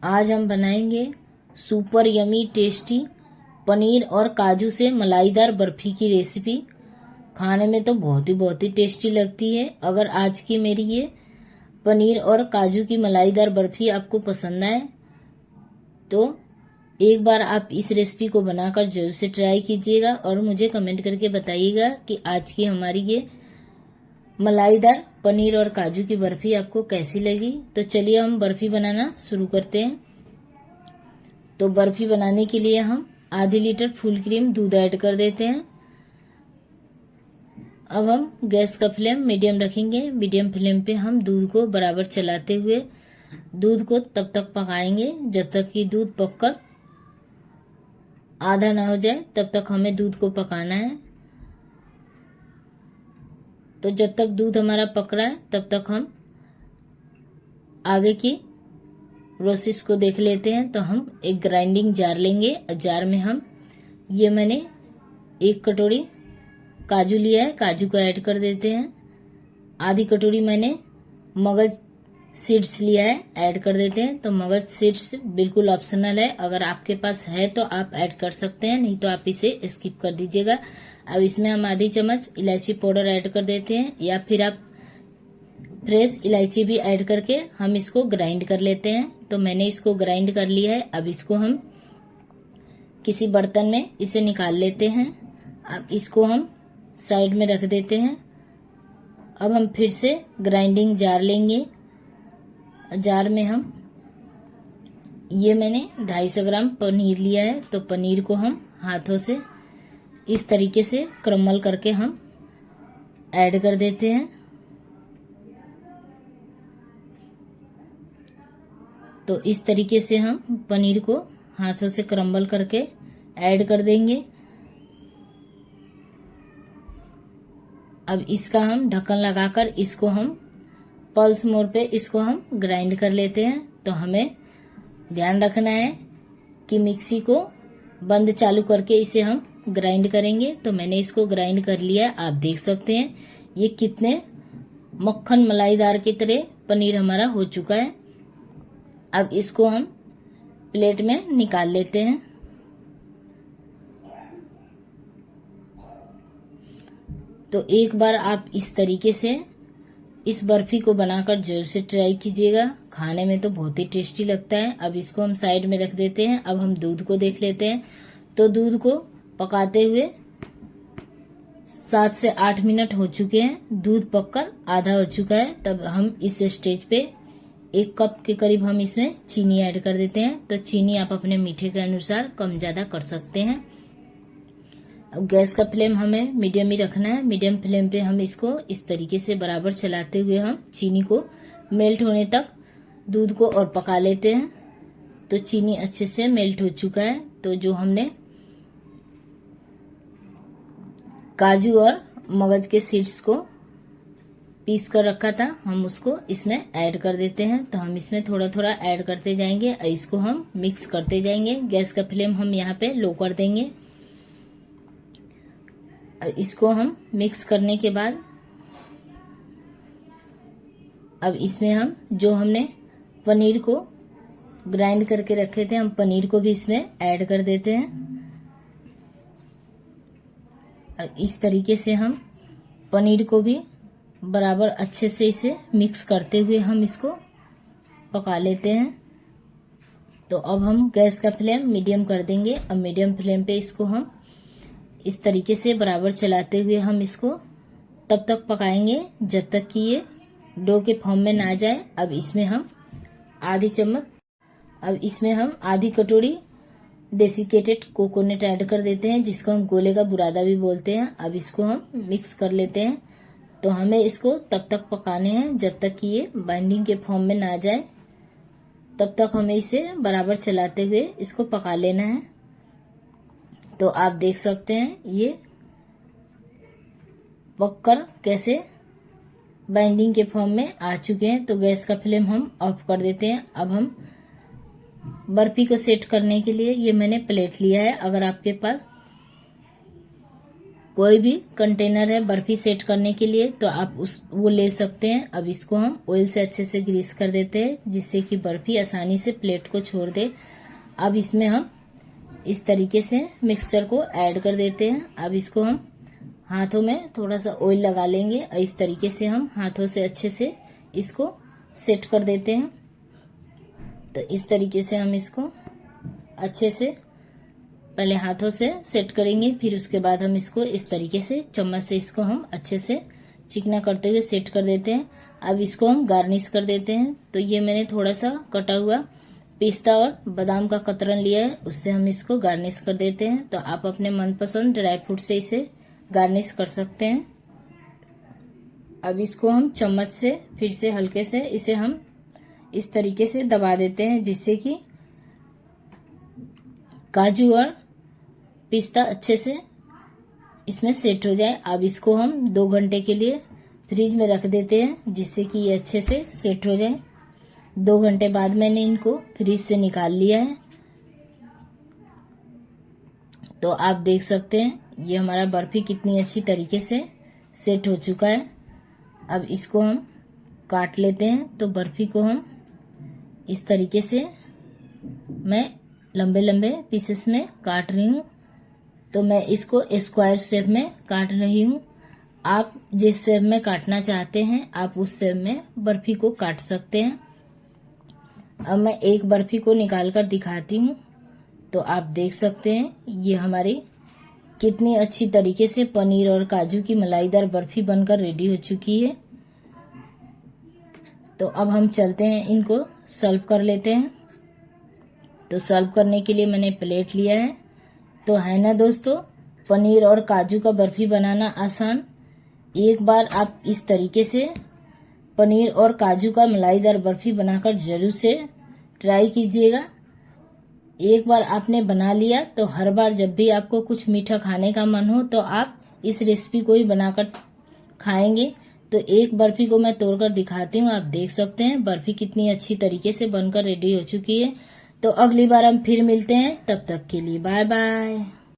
आज हम बनाएंगे सुपर यमी टेस्टी पनीर और काजू से मलाईदार बर्फी की रेसिपी। खाने में तो बहुत ही टेस्टी लगती है। अगर आज की मेरी ये पनीर और काजू की मलाईदार बर्फी आपको पसंद आए तो एक बार आप इस रेसिपी को बनाकर जरूर से ट्राई कीजिएगा और मुझे कमेंट करके बताइएगा कि आज की हमारी ये मलाईदार पनीर और काजू की बर्फी आपको कैसी लगी। तो चलिए हम बर्फी बनाना शुरू करते हैं। तो बर्फी बनाने के लिए हम आधी लीटर फुल क्रीम दूध ऐड कर देते हैं। अब हम गैस का फ्लेम मीडियम रखेंगे। मीडियम फ्लेम पे हम दूध को बराबर चलाते हुए दूध को तब तक पकाएंगे जब तक कि दूध पककर आधा ना हो जाए, तब तक हमें दूध को पकाना है। तो जब तक दूध हमारा पक रहा है तब तक हम आगे की प्रोसेस को देख लेते हैं। तो हम एक ग्राइंडिंग जार लेंगे। जार में हम मैंने 1 कटोरी काजू लिया है, काजू को ऐड कर देते हैं। आधी कटोरी मैंने मगज सीड्स लिया है, ऐड कर देते हैं। तो मगज सीड्स बिल्कुल ऑप्शनल है, अगर आपके पास है तो आप ऐड कर सकते हैं, नहीं तो आप इसे स्किप कर दीजिएगा। अब इसमें हम आधी चम्मच इलायची पाउडर ऐड कर देते हैं, या फिर आप फ्रेश इलायची भी ऐड करके हम इसको ग्राइंड कर लेते हैं। तो मैंने इसको ग्राइंड कर लिया है। अब इसको हम किसी बर्तन में इसे निकाल लेते हैं। अब इसको हम साइड में रख देते हैं। अब हम फिर से ग्राइंडिंग जार लेंगे। जार में हम मैंने 250 ग्राम पनीर लिया है। तो पनीर को हम हाथों से इस तरीके से क्रम्बल करके हम ऐड कर देते हैं। तो इस तरीके से हम पनीर को हाथों से क्रम्बल करके ऐड कर देंगे। अब इसका हम ढक्कन लगाकर इसको हम पल्स मोड पे इसको हम ग्राइंड कर लेते हैं। तो हमें ध्यान रखना है कि मिक्सी को बंद चालू करके इसे हम ग्राइंड करेंगे। तो मैंने इसको ग्राइंड कर लिया है। आप देख सकते हैं ये कितने मक्खन मलाईदार की तरह पनीर हमारा हो चुका है। अब इसको हम प्लेट में निकाल लेते हैं। तो एक बार आप इस तरीके से इस बर्फी को बनाकर जरूर से ट्राई कीजिएगा। खाने में तो बहुत ही टेस्टी लगता है। अब इसको हम साइड में रख देते हैं। अब हम दूध को देख लेते हैं। तो दूध को पकाते हुए 7 से 8 मिनट हो चुके हैं। दूध पककर आधा हो चुका है। तब हम इस स्टेज पे 1 कप के करीब हम इसमें चीनी ऐड कर देते हैं। तो चीनी आप अपने मीठे के अनुसार कम ज्यादा कर सकते हैं। अब गैस का फ्लेम हमें मीडियम ही रखना है। मीडियम फ्लेम पे हम इसको इस तरीके से बराबर चलाते हुए हम चीनी को मेल्ट होने तक दूध को और पका लेते हैं। तो चीनी अच्छे से मेल्ट हो चुका है। तो जो हमने काजू और मगज के सीड्स को पीस कर रखा था हम उसको इसमें ऐड कर देते हैं। तो हम इसमें थोड़ा थोड़ा ऐड करते जाएंगे और इसको हम मिक्स करते जाएंगे। गैस का फ्लेम हम यहाँ पे लो कर देंगे। इसको हम मिक्स करने के बाद अब इसमें हम जो हमने पनीर को ग्राइंड करके रखे थे हम पनीर को भी इसमें ऐड कर देते हैं। अब इस तरीके से हम पनीर को भी बराबर अच्छे से इसे मिक्स करते हुए हम इसको पका लेते हैं। तो अब हम गैस का फ्लेम मीडियम कर देंगे। अब मीडियम फ्लेम पे इसको हम इस तरीके से बराबर चलाते हुए हम इसको तब तक पकाएंगे जब तक कि ये डो के फॉर्म में ना जाए। अब इसमें हम आधी कटोरी डेसिकेटेड कोकोनट ऐड कर देते हैं, जिसको हम गोले का बुरादा भी बोलते हैं। अब इसको हम मिक्स कर लेते हैं। तो हमें इसको तब तक पकाने हैं जब तक कि ये बाइंडिंग के फॉर्म में ना जाए, तब तक हमें इसे बराबर चलाते हुए इसको पका लेना है। तो आप देख सकते हैं ये पककर कैसे बाइंडिंग के फॉर्म में आ चुके हैं। तो गैस का फ्लेम हम ऑफ कर देते हैं। अब हम बर्फी को सेट करने के लिए मैंने प्लेट लिया है। अगर आपके पास कोई भी कंटेनर है बर्फी सेट करने के लिए तो आप वो ले सकते हैं। अब इसको हम ऑयल से अच्छे से ग्रीस कर देते हैं जिससे कि बर्फी आसानी से प्लेट को छोड़ दे। अब इसमें हम इस तरीके से मिक्सचर को ऐड कर देते हैं। अब इसको हम हाथों में थोड़ा सा ऑयल लगा लेंगे और इस तरीके से हम हाथों से अच्छे से इसको सेट कर देते हैं। तो इस तरीके से हम इसको अच्छे से पहले हाथों से सेट करेंगे, फिर उसके बाद हम इसको इस तरीके से चम्मच से इसको हम अच्छे से चिकना करते हुए सेट कर देते हैं। अब इसको हम गार्निश कर देते हैं। तो ये मैंने थोड़ा सा कटा हुआ पिस्ता और बादाम का कतरन लिया है, उससे हम इसको गार्निश कर देते हैं। तो आप अपने मनपसंद ड्राई फ्रूट से इसे गार्निश कर सकते हैं। अब इसको हम चम्मच से फिर से हल्के से इसे हम इस तरीके से दबा देते हैं जिससे कि काजू और पिस्ता अच्छे से इसमें सेट हो जाए। अब इसको हम 2 घंटे के लिए फ्रिज में रख देते हैं जिससे कि ये अच्छे से सेट हो जाए। 2 घंटे बाद मैंने इनको फ्रिज से निकाल लिया है। तो आप देख सकते हैं ये हमारा बर्फी कितनी अच्छी तरीके से सेट हो चुका है। अब इसको हम काट लेते हैं। तो बर्फी को हम इस तरीके से मैं लंबे लंबे पीसेस में काट रही हूँ। तो मैं इसको स्क्वायर शेप में काट रही हूँ। आप जिस शेप में काटना चाहते हैं आप उस शेप में बर्फी को काट सकते हैं। अब मैं एक बर्फी को निकाल कर दिखाती हूँ। तो आप देख सकते हैं ये हमारी कितनी अच्छी तरीके से पनीर और काजू की मलाईदार बर्फी बनकर रेडी हो चुकी है। तो अब हम चलते हैं, इनको सर्व कर लेते हैं। तो सर्व करने के लिए मैंने प्लेट लिया है। तो है ना दोस्तों, पनीर और काजू का बर्फी बनाना आसान। एक बार आप इस तरीके से पनीर और काजू का मलाईदार बर्फी बनाकर जरूर से ट्राई कीजिएगा। एक बार आपने बना लिया तो हर बार जब भी आपको कुछ मीठा खाने का मन हो तो आप इस रेसिपी को ही बनाकर खाएंगे। तो एक बर्फी को मैं तोड़कर दिखाती हूँ। आप देख सकते हैं बर्फी कितनी अच्छी तरीके से बनकर रेडी हो चुकी है। तो अगली बार हम फिर मिलते हैं, तब तक के लिए बाय बाय।